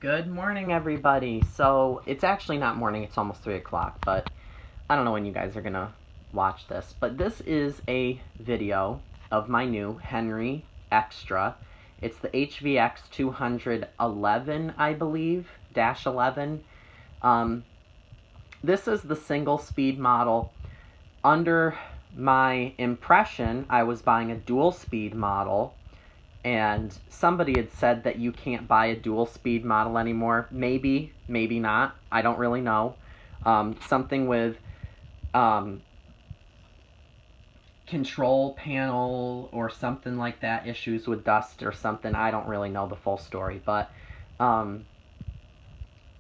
Good morning, everybody. So, it's actually not morning, it's almost 3 o'clock, but I don't know when you guys are gonna watch this. But this is a video of my new Henry Extra. It's the HVX200-11, I believe, -11. This is the single speed model. Under my impression, I was buying a dual speed model. And somebody had said that you can't buy a dual speed model anymore. Maybe, maybe not. I don't really know. Something with control panel or something like that, issues with dust or something. I don't really know the full story, but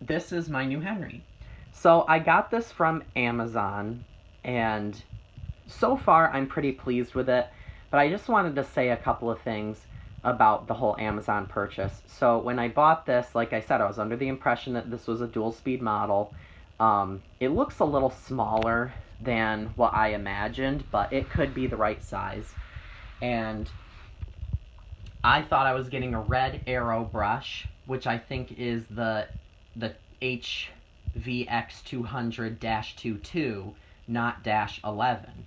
this is my new Henry. So I got this from Amazon, and so far I'm pretty pleased with it, but I just wanted to say a couple of things about the whole Amazon purchase. So when I bought this, like I said, I was under the impression that this was a dual speed model. It looks a little smaller than what I imagined, but it could be the right size. And I thought I was getting a red arrow brush, which I think is the HVX200-22, not -11.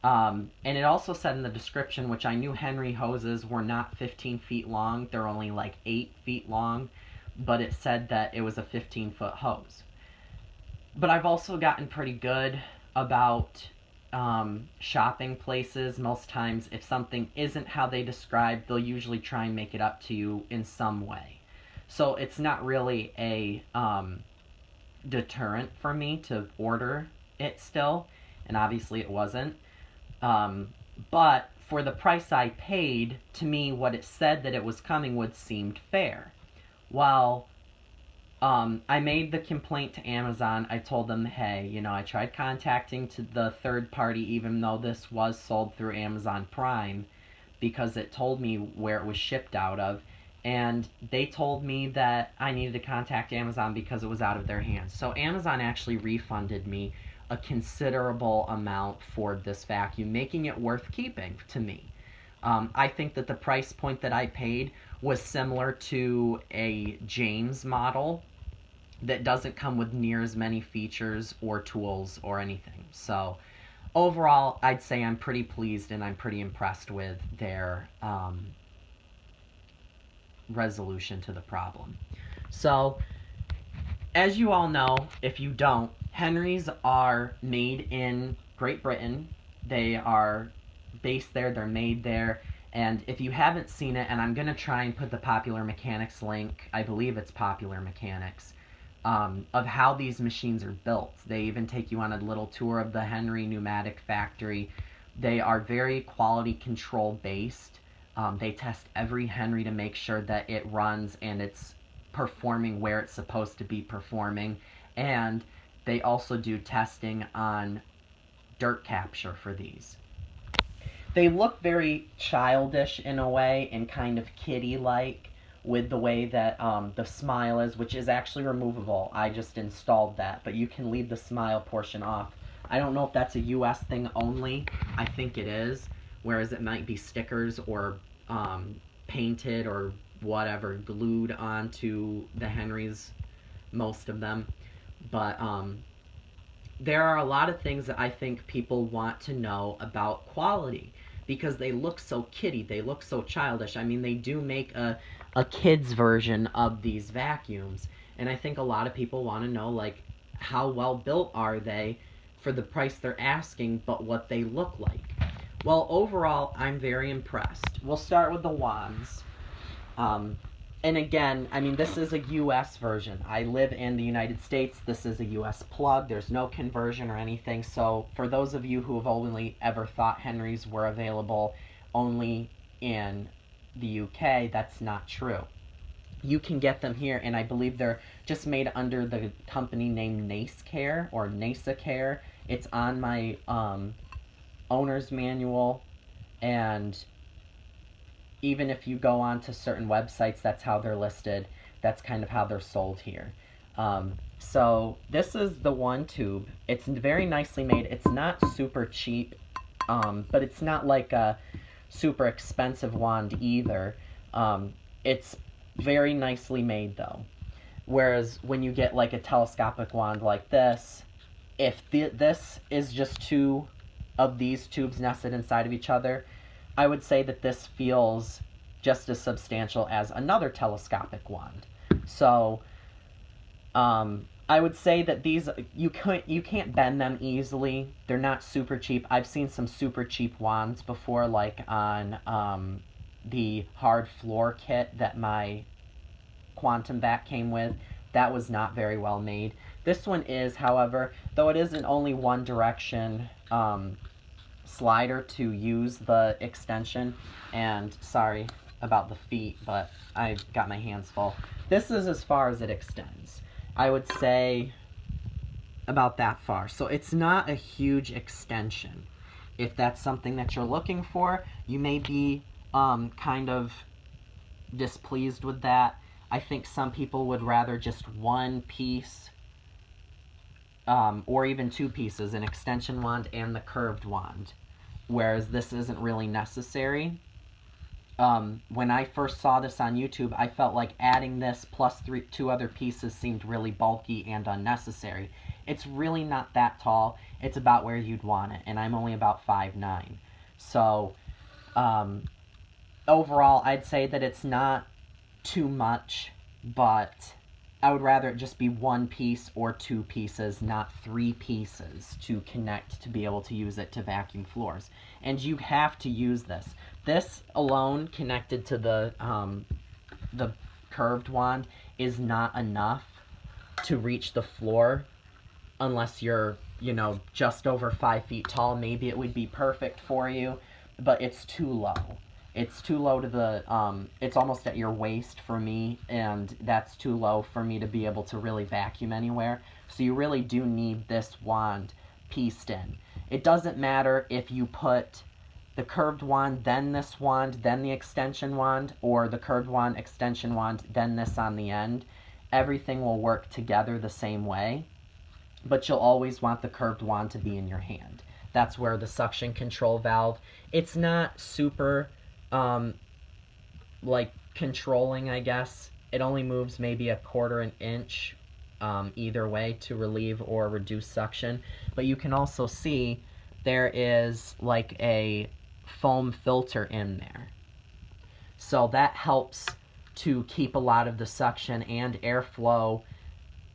And it also said in the description, which I knew Henry hoses were not 15 feet long, they're only like 8 feet long, but it said that it was a 15-foot hose. But I've also gotten pretty good about shopping places. Most times, if something isn't how they describe, they'll usually try and make it up to you in some way. So it's not really a deterrent for me to order it still, and obviously it wasn't. But for the price I paid, to me, what it said that it was coming with seemed fair. Well, I made the complaint to Amazon. I told them, hey, I tried contacting to the third party, even though this was sold through Amazon Prime, because it told me where it was shipped out of. And they told me that I needed to contact Amazon because it was out of their hands. So Amazon actually refunded me a considerable amount for this vacuum, making it worth keeping to me. I think that the price point that I paid was similar to a James model that doesn't come with near as many features or tools or anything. So overall, I'd say I'm pretty pleased and I'm pretty impressed with their resolution to the problem. So, as you all know, if you don't, Henrys are made in Great Britain. They are based there, they're made there, and if you haven't seen it, and I'm going to try and put the Popular Mechanics link, I believe it's Popular Mechanics, of how these machines are built. They even take you on a little tour of the Henry pneumatic factory. They are very quality control based. They test every Henry to make sure that it runs and it's performing where it's supposed to be performing, and they also do testing on dirt capture for these. They look very childish in a way and kind of kiddie-like with the way that the smile is, which is actually removable. I just installed that, but you can leave the smile portion off. I don't know if that's a US thing only. I think it is, whereas it might be stickers or painted or whatever, glued onto the Henrys, most of them. But there are a lot of things that I think people want to know about quality because they look so kiddie, they look so childish. I mean, they do make a kid's version of these vacuums, and I think a lot of people want to know, like, how well built are they for the price they're asking, but what they look like. Well, overall, I'm very impressed. We'll start with the wands. And again, I mean, this is a US version. I live in the United States. This is a US plug. There's no conversion or anything. So for those of you who have only ever thought Henrys were available only in the UK, that's not true. You can get them here, and I believe they're just made under the company named NaceCare or NaceCare. It's on my owner's manual, and even if you go on to certain websites, that's how they're listed. That's kind of how they're sold here. So this is the one tube. It's very nicely made. It's not super cheap, but it's not like a super expensive wand either. It's very nicely made though. Whereas when you get like a telescopic wand like this, if this is just two of these tubes nested inside of each other, I would say that this feels just as substantial as another telescopic wand. So I would say that these, you can't bend them easily. They're not super cheap. I've seen some super cheap wands before, like on the hard floor kit that my Quantum Vac came with. That was not very well made. This one is, however, though it is an only one direction slider to use the extension, and sorry about the feet, but I got my hands full. This is as far as it extends. I would say about that far. So it's not a huge extension. If that's something that you're looking for, you may be kind of displeased with that. I think some people would rather just one piece or even two pieces, an extension wand and the curved wand, whereas this isn't really necessary. When I first saw this on YouTube, I felt like adding this plus two other pieces seemed really bulky and unnecessary. It's really not that tall. It's about where you'd want it, and I'm only about 5'9". So overall, I'd say that it's not too much, but I would rather it just be one piece or two pieces, not three pieces to connect to be able to use it to vacuum floors. And you have to use this. This alone, connected to the curved wand, is not enough to reach the floor unless you're, just over 5 feet tall. Maybe it would be perfect for you, but it's too low. It's too low to the, it's almost at your waist for me, and that's too low for me to be able to really vacuum anywhere. So you really do need this wand pieced in. It doesn't matter if you put the curved wand, then this wand, then the extension wand, or the curved wand, extension wand, then this on the end. Everything will work together the same way, but you'll always want the curved wand to be in your hand. That's where the suction control valve, it's not super like controlling, I guess. It only moves maybe a quarter an inch either way to relieve or reduce suction. But you can also see there is like a foam filter in there. So that helps to keep a lot of the suction and airflow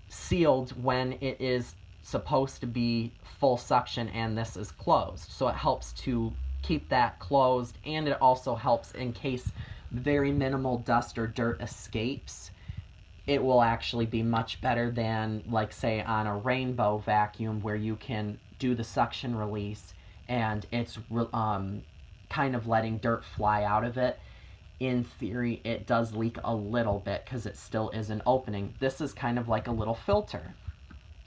sealed when it is supposed to be full suction and this is closed. So it helps to keep that closed, and it also helps in case very minimal dust or dirt escapes. It will actually be much better than, like, say, on a rainbow vacuum where you can do the suction release and it's kind of letting dirt fly out of it. In theory, it does leak a little bit because it still is an opening. This is kind of like a little filter.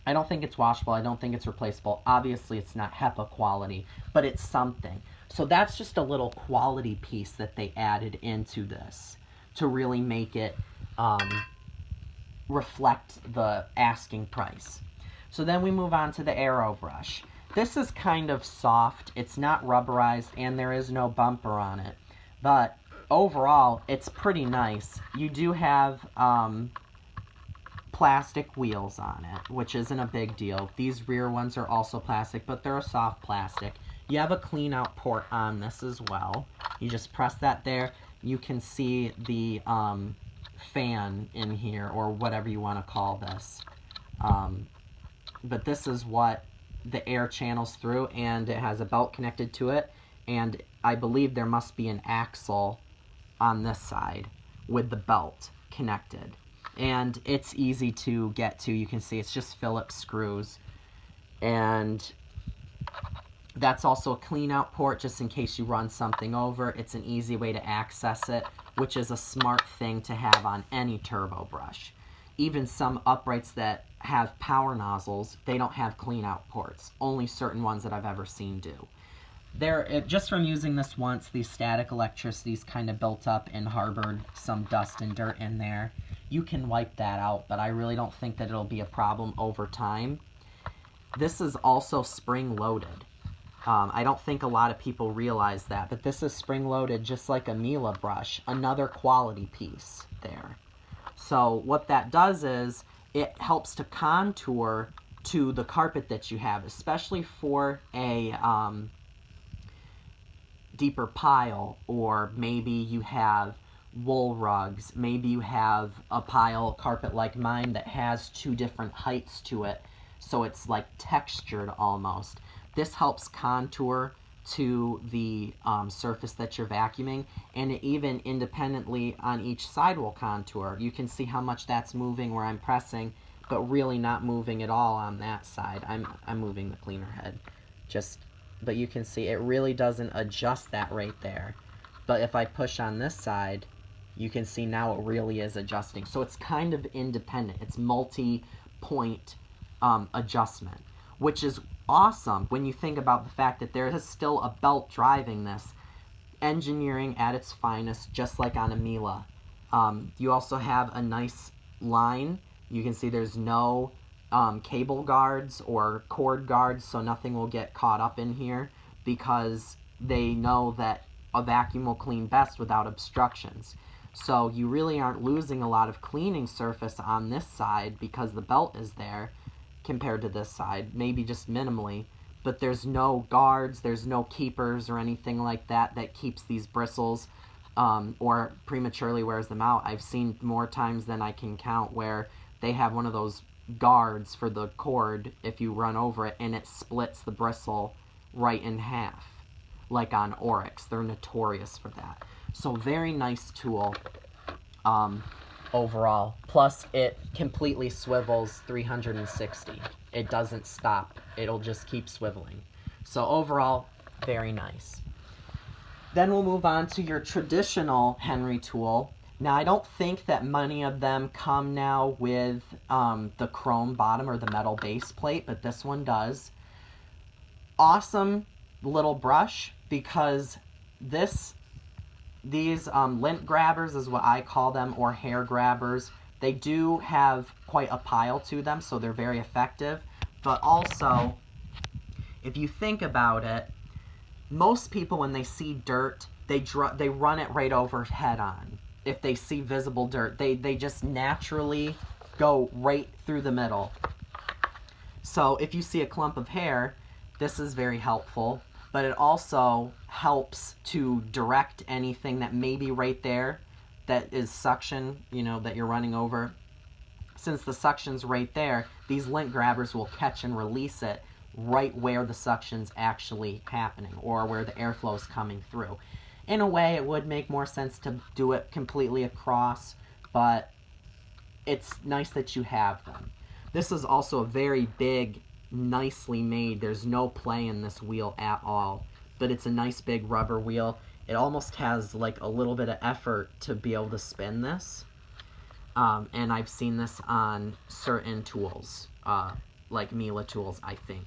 I don't think it's washable. I don't think it's replaceable. Obviously, it's not HEPA quality, but it's something. So that's just a little quality piece that they added into this to really make it reflect the asking price. So then we move on to the Aero brush. This is kind of soft. It's not rubberized, and there is no bumper on it. But overall, it's pretty nice. You do have plastic wheels on it, which isn't a big deal. These rear ones are also plastic, but they're a soft plastic. You have a clean out port on this as well. You just press that there. You can see the fan in here, or whatever you want to call this. But this is what the air channels through, and it has a belt connected to it, and I believe there must be an axle on this side with the belt connected. And it's easy to get to. You can see it's just Phillips screws. And that's also a clean out port just in case you run something over. It's an easy way to access it, which is a smart thing to have on any turbo brush. Even some uprights that have power nozzles, they don't have clean out ports. Only certain ones that I've ever seen do. Just from using this once, the static electricity's kind of built up and harbored some dust and dirt in there. You can wipe that out, but I really don't think that it'll be a problem over time. This is also spring-loaded. I don't think a lot of people realize that, but this is spring-loaded just like a Miele brush. Another quality piece there. So what that does is it helps to contour to the carpet that you have, especially for a deeper pile, or maybe you have wool rugs, maybe you have a pile carpet like mine that has two different heights to it, so it's like textured almost. This helps contour to the surface that you're vacuuming, and it even independently on each side will contour. You can see how much that's moving where I'm pressing, but really not moving at all on that side. I'm moving the cleaner head. But you can see it really doesn't adjust that right there. But if I push on this side, you can see now it really is adjusting. So it's kind of independent. It's multi-point adjustment, which is awesome when you think about the fact that there is still a belt driving this. Engineering at its finest, just like on a Miele. You also have a nice line. You can see there's no cable guards or cord guards, so nothing will get caught up in here, because they know that a vacuum will clean best without obstructions. So you really aren't losing a lot of cleaning surface on this side because the belt is there compared to this side, maybe just minimally, but there's no guards, there's no keepers or anything like that that keeps these bristles or prematurely wears them out. I've seen more times than I can count where they have one of those guards for the cord if you run over it, and it splits the bristle right in half, like on Oryx. They're notorious for that. So very nice tool overall. Plus it completely swivels 360. It doesn't stop. It'll just keep swiveling. So overall, very nice. Then we'll move on to your traditional Henry tool. Now, I don't think that many of them come now with the chrome bottom or the metal base plate, but this one does. Awesome little brush, because these lint grabbers is what I call them, or hair grabbers. They do have quite a pile to them, so they're very effective. But also, if you think about it, most people, when they see dirt, they run it right over head on. If they see visible dirt, they just naturally go right through the middle. So if you see a clump of hair, this is very helpful, but it also helps to direct anything that may be right there that is suction, that you're running over. Since the suction's right there, these lint grabbers will catch and release it right where the suction's actually happening, or where the airflow is coming through. In a way, it would make more sense to do it completely across, but it's nice that you have them. This is also a very big, nicely made, there's no play in this wheel at all, but it's a nice big rubber wheel. It almost has like a little bit of effort to be able to spin this, and I've seen this on certain tools, like Miele tools, I think.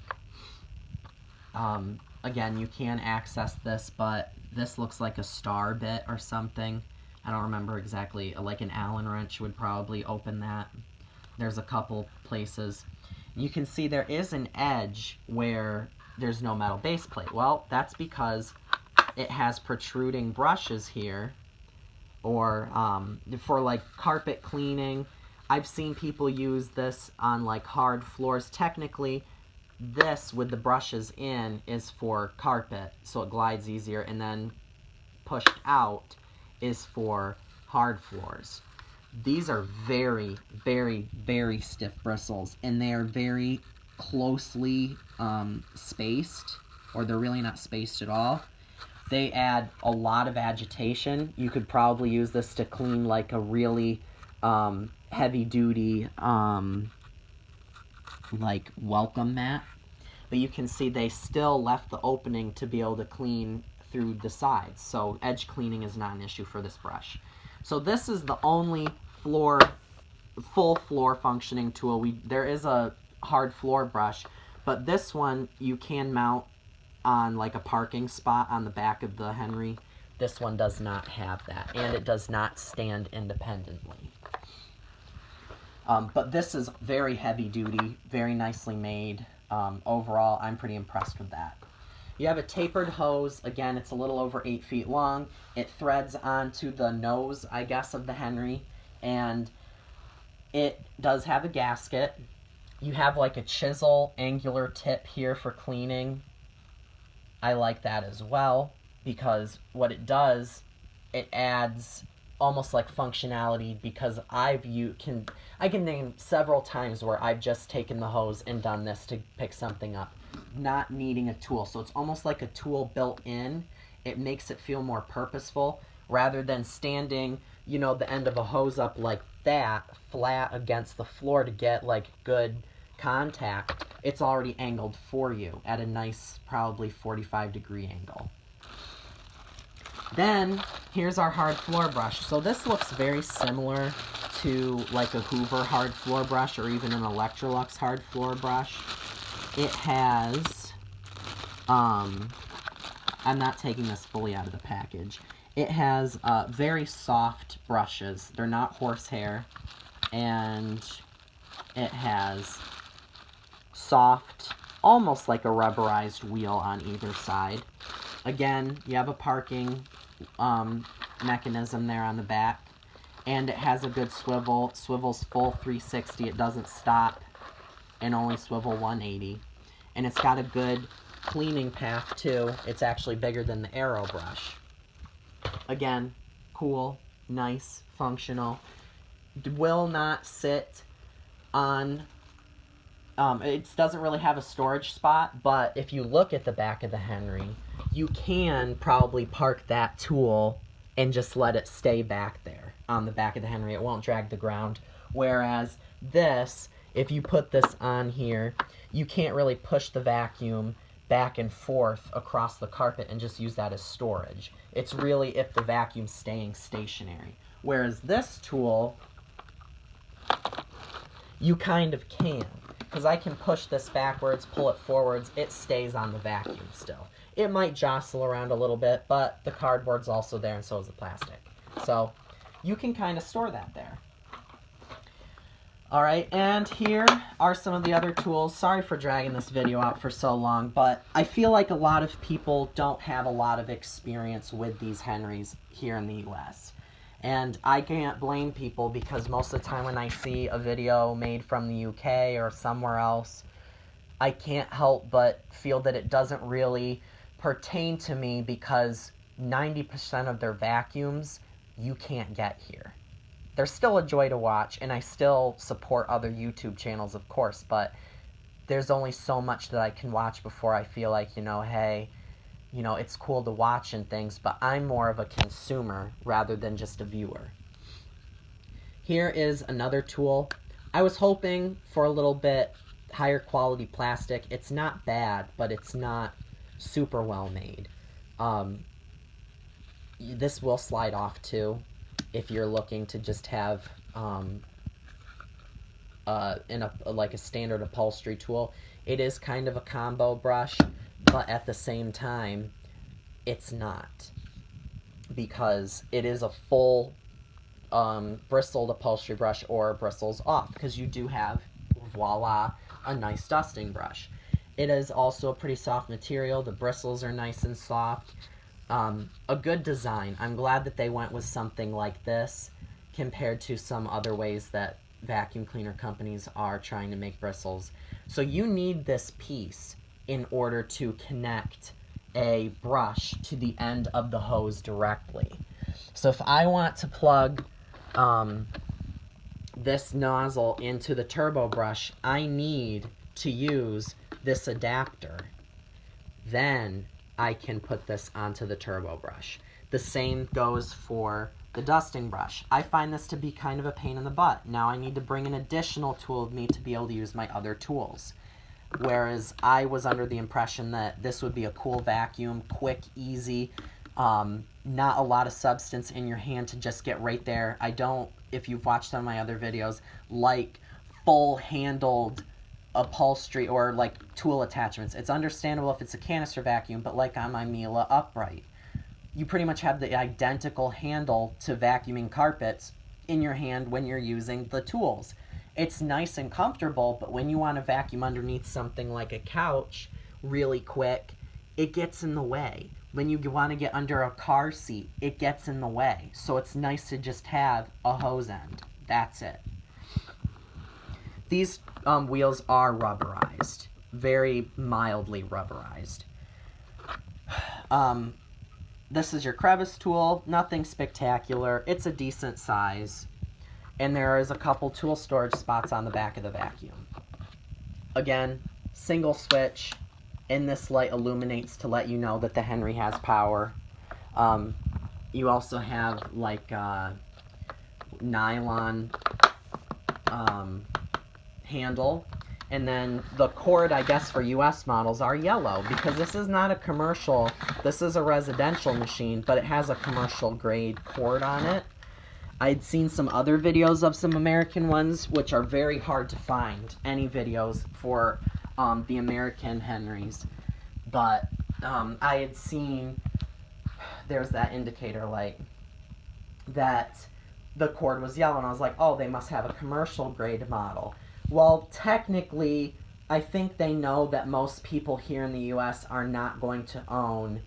Again, you can access this, but this looks like a star bit or something. I don't remember exactly. Like an Allen wrench would probably open that. There's a couple places. You can see there is an edge where there's no metal base plate. Well, that's because it has protruding brushes here, or for like carpet cleaning. I've seen people use this on like hard floors. Technically, this with the brushes in is for carpet, so it glides easier, and then pushed out is for hard floors. These are very, very, very stiff bristles, and they are very closely spaced, or they're really not spaced at all. They add a lot of agitation. You could probably use this to clean like a really heavy-duty like welcome mat. But you can see they still left the opening to be able to clean through the sides. So edge cleaning is not an issue for this brush. So this is the only full floor functioning tool. There is a hard floor brush, but this one you can mount on like a parking spot on the back of the Henry. This one does not have that, and it does not stand independently. But this is very heavy duty, very nicely made. Overall, I'm pretty impressed with that. You have a tapered hose. Again, it's a little over 8 feet long. It threads onto the nose, I guess, of the Henry. And It does have a gasket. You have like a chisel angular tip here for cleaning. I like that as well, because what it does, it adds almost like functionality, because I can name several times where I've just taken the hose and done this to pick something up, not needing a tool. So it's almost like a tool built in. It makes it feel more purposeful rather than standing, the end of a hose up like that, flat against the floor to get like good contact. It's already angled for you at a nice, probably 45-degree angle. Then, here's our hard floor brush. So this looks very similar to like a Hoover hard floor brush or even an Electrolux hard floor brush. It has, I'm not taking this fully out of the package. It has very soft brushes. They're not horsehair. And it has soft, almost like a rubberized wheel on either side. Again, you have a parking mechanism there on the back, and it has a good swivel. It swivels full 360. It doesn't stop and only swivel 180. And it's got a good cleaning path too. It's actually bigger than the Aero brush. Again, cool, nice, functional. Will not sit on, it doesn't really have a storage spot, but if you look at the back of the Henry, you can probably park that tool and just let it stay back there on the back of the Henry. It won't drag the ground. Whereas this, if you put this on here, you can't really push the vacuum back and forth across the carpet and just use that as storage. It's really if the vacuum's staying stationary. Whereas this tool, you kind of can, because I can push this backwards, pull it forwards, it stays on the vacuum still. It might jostle around a little bit, but the cardboard's also there and so is the plastic. So you can kind of store that there. Alright, and here are some of the other tools. Sorry for dragging this video out for so long, but I feel like a lot of people don't have a lot of experience with these Henrys here in the US. And I can't blame people, because most of the time when I see a video made from the UK or somewhere else, I can't help but feel that it doesn't really pertain to me, because 90% of their vacuums you can't get here. They're still a joy to watch, and I still support other YouTube channels, of course, but there's only so much that I can watch before I feel like, hey, it's cool to watch and things, but I'm more of a consumer rather than just a viewer. Here is another tool. I was hoping for a little bit higher quality plastic. It's not bad, but it's not super well made. This will slide off too if you're looking to just have like a standard upholstery tool. It is kind of a combo brush, but at the same time, it's not, because it is a full bristled upholstery brush or bristles off, because you do have, voila, a nice dusting brush. It is also a pretty soft material. The bristles are nice and soft. A good design. I'm glad that they went with something like this compared to some other ways that vacuum cleaner companies are trying to make bristles. So you need this piece in order to connect a brush to the end of the hose directly. So if I want to plug this nozzle into the turbo brush, I need to use this adapter. Then I can put this onto the turbo brush. The same goes for the dusting brush. I find this to be kind of a pain in the butt. Now I need to bring an additional tool with me to be able to use my other tools. Whereas I was under the impression that this would be a cool vacuum, quick, easy, not a lot of substance in your hand to just get right there. I don't, if you've watched some of my other videos, like full-handled upholstery or like tool attachments. It's understandable if it's a canister vacuum, but like on my Miele upright, you pretty much have the identical handle to vacuuming carpets in your hand when you're using the tools. It's nice and comfortable, but when you want to vacuum underneath something like a couch really quick, it gets in the way. When you want to get under a car seat, it gets in the way. So it's nice to just have a hose end. That's it. These wheels are rubberized, very mildly rubberized. This is your crevice tool, nothing spectacular. It's a decent size. And there is a couple tool storage spots on the back of the vacuum. Again, single switch, and this light illuminates to let you know that the Henry has power. You also have like nylon handle. And then the cord, I guess, for US models are yellow, because this is not a commercial, this is a residential machine, but it has a commercial grade cord on it. I'd seen some other videos of some American ones, which are very hard to find, any videos for the American Henrys. But I had seen, there's that indicator light, that the cord was yellow, and I was like, oh, they must have a commercial grade model. Well, technically, I think they know that most people here in the US are not going to own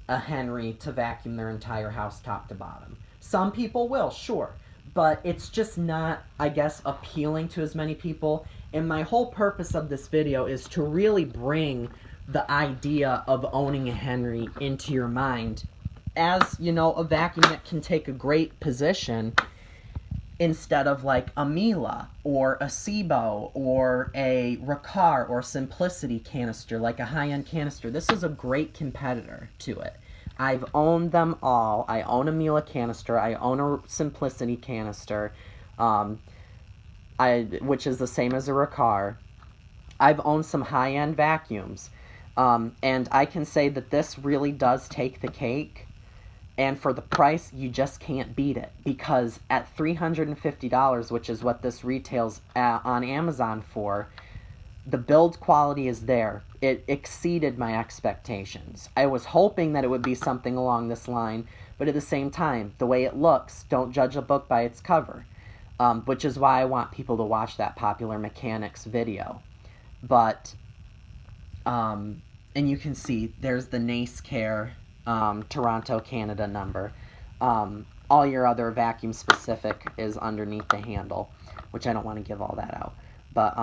a Henry to vacuum their entire house top to bottom. Some people will, sure, but it's just not, I guess, appealing to as many people. And my whole purpose of this video is to really bring the idea of owning a Henry into your mind as, you know, a vacuum that can take a great position instead of like a Miele or a Sebo or a Ricard or Simplicity canister, like a high-end canister. This is a great competitor to it. I've owned them all. I own a Miele canister. I own a Simplicity canister, which is the same as a Ricard. I've owned some high-end vacuums, and I can say that this really does take the cake. And for the price, you just can't beat it, because at $350, which is what this retails on Amazon for, the build quality is there. It exceeded my expectations. I was hoping that it would be something along this line, but at the same time, the way it looks, don't judge a book by its cover, which is why I want people to watch that Popular Mechanics video. But, and you can see, there's the Nace Care Toronto, Canada number. All your other vacuum specific is underneath the handle, which I don't want to give all that out. But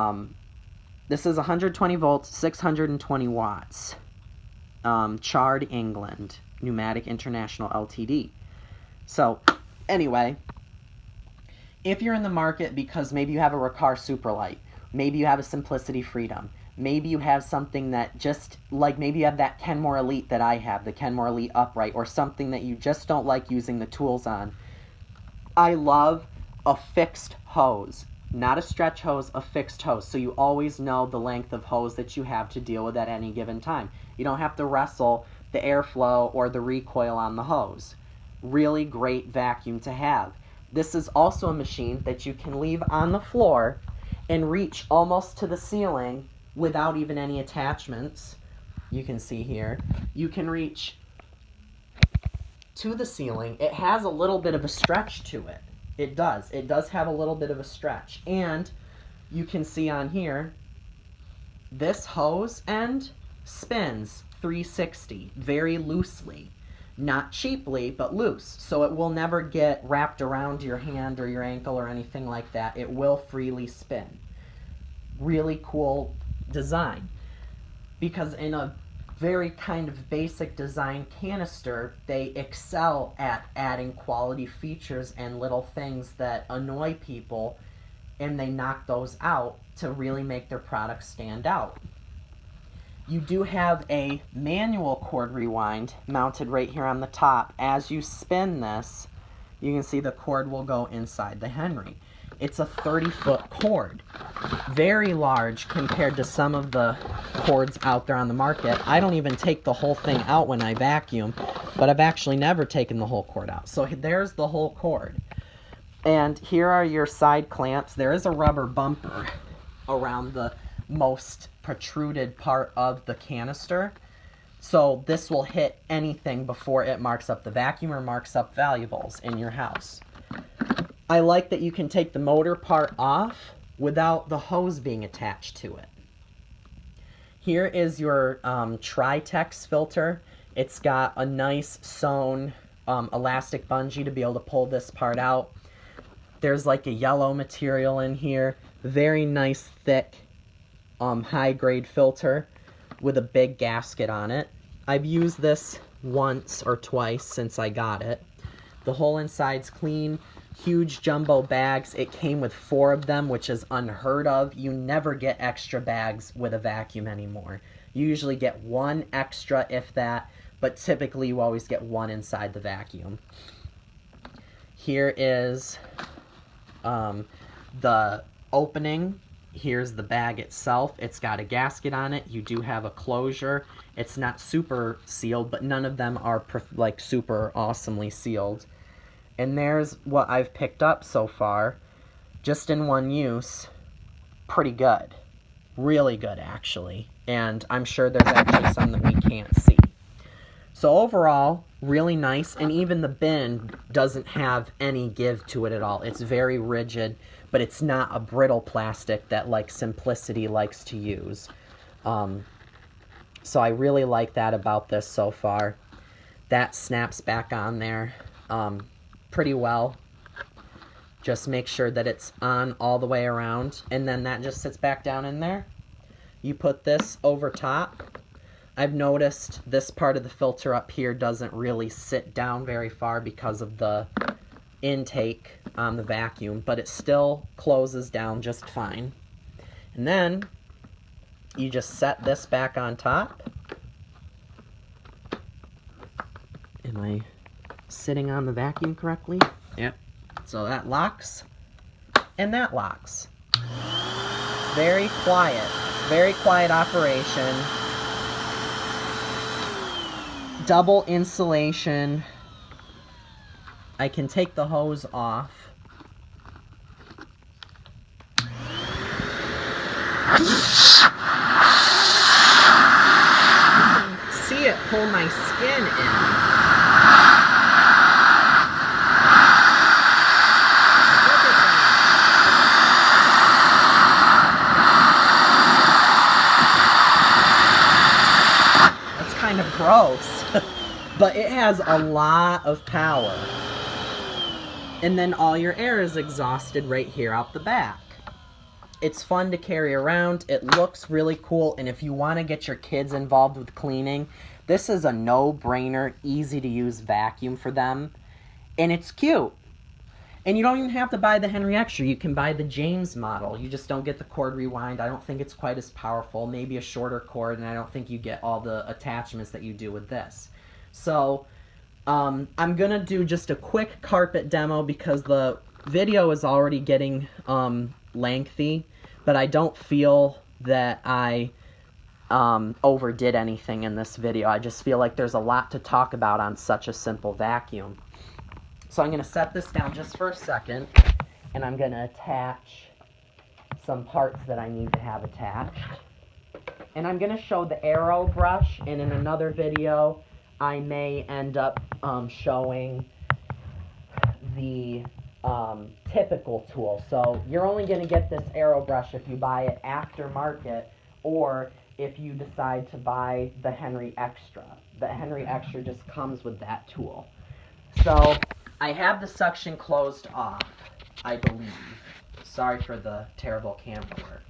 this is 120 volts, 620 watts. Chard, England, Pneumatic International Ltd. So, anyway, if you're in the market because maybe you have a Ricard Superlight, maybe you have a Simplicity Freedom, maybe you have something that just, like maybe you have that Kenmore Elite that I have, the Kenmore Elite Upright, or something that you just don't like using the tools on. I love a fixed hose. Not a stretch hose, a fixed hose. So you always know the length of hose that you have to deal with at any given time. You don't have to wrestle the airflow or the recoil on the hose. Really great vacuum to have. This is also a machine that you can leave on the floor and reach almost to the ceiling without even any attachments. You can see here. You can reach to the ceiling. It has a little bit of a stretch to it. It does. It does have a little bit of a stretch. And you can see on here, this hose end spins 360 very loosely. Not cheaply, but loose. So it will never get wrapped around your hand or your ankle or anything like that. It will freely spin. Really cool design. Because in a very kind of basic design canister, they excel at adding quality features and little things that annoy people, and they knock those out to really make their product stand out. You do have a manual cord rewind mounted right here on the top. As you spin this, you can see the cord will go inside the Henry. It's a 30-foot cord. Very large compared to some of the cords out there on the market. I don't even take the whole thing out when I vacuum, but I've actually never taken the whole cord out. So there's the whole cord. And here are your side clamps. There is a rubber bumper around the most protruded part of the canister. So this will hit anything before it marks up the vacuum or marks up valuables in your house. I like that you can take the motor part off without the hose being attached to it. Here is your Tritex filter. It's got a nice sewn elastic bungee to be able to pull this part out. There's like a yellow material in here. Very nice, thick, high-grade filter with a big gasket on it. I've used this once or twice since I got it. The whole inside's clean. Huge jumbo bags. It came with 4 of them, which is unheard of. You never get extra bags with a vacuum anymore. You usually get 1 extra, if that, but typically you always get 1 inside the vacuum. Here is the opening. Here's the bag itself. It's got a gasket on it. You do have a closure. It's not super sealed, but none of them are like super awesomely sealed. And there's what I've picked up so far, just in one use. Pretty good. Really good, actually. And I'm sure there's actually some that we can't see. So overall, really nice. And even the bin doesn't have any give to it at all. It's very rigid, but it's not a brittle plastic that like Simplicity likes to use. So I really like that about this so far. That snaps back on there pretty well. Just make sure that it's on all the way around, and then that just sits back down in there. You put this over top. I've noticed this part of the filter up here doesn't really sit down very far because of the intake on the vacuum, but it still closes down just fine. And then you just set this back on top. Am I sitting on the vacuum correctly? Yep. So that locks, and that locks. Very quiet operation. Double insulation. I can take the hose off. You can see it pull my skin in. Kind of gross, but it has a lot of power. And then all your air is exhausted right here out the back. It's fun to carry around. It looks really cool, and if you want to get your kids involved with cleaning, this is a no-brainer, easy-to-use vacuum for them. And it's cute. And you don't even have to buy the Henry Extra. You can buy the James model. You just don't get the cord rewind. I don't think it's quite as powerful. Maybe a shorter cord, and I don't think you get all the attachments that you do with this. So I'm going to do just a quick carpet demo because the video is already getting lengthy, but I don't feel that I overdid anything in this video. I just feel like there's a lot to talk about on such a simple vacuum. So I'm going to set this down just for a second, and I'm going to attach some parts that I need to have attached. And I'm going to show the arrow brush, and in another video, I may end up showing the typical tool. So you're only going to get this arrow brush if you buy it aftermarket, or if you decide to buy the Henry Extra. The Henry Extra just comes with that tool. So I have the suction closed off, I believe. Sorry for the terrible camera work.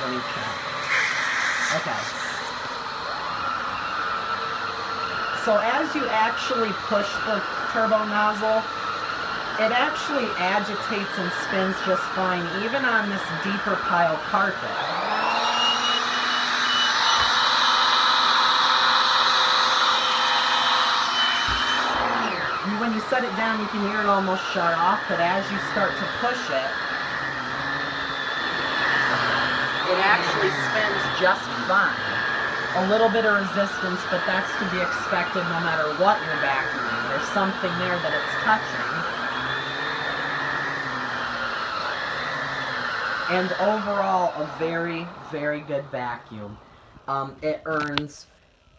Let me check. Okay. So as you actually push the turbo nozzle, it actually agitates and spins just fine, even on this deeper pile carpet. When you set it down, you can hear it almost shut off, but as you start to push it, it actually spins just fine. A little bit of resistance, but that's to be expected no matter what you're vacuuming. There's something there that it's touching. And overall, a very, very good vacuum. It earns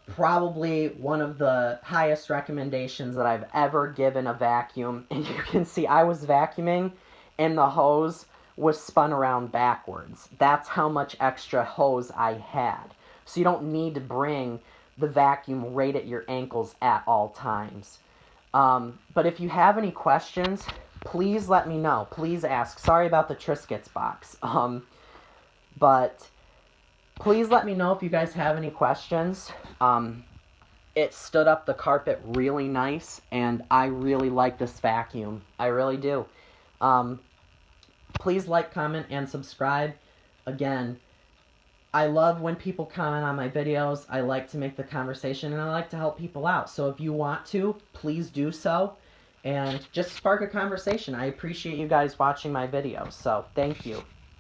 probably one of the highest recommendations that I've ever given a vacuum. And you can see I was vacuuming and the hose was spun around backwards. That's how much extra hose I had. So you don't need to bring the vacuum right at your ankles at all times. But if you have any questions, please let me know. Please ask. Sorry about the Triscuits box. But please let me know if you guys have any questions. It stood up the carpet really nice, and I really like this vacuum. I really do. Please like, comment, and subscribe. Again, I love when people comment on my videos. I like to make the conversation, and I like to help people out. So if you want to, please do so, and just spark a conversation. I appreciate you guys watching my videos, so thank you.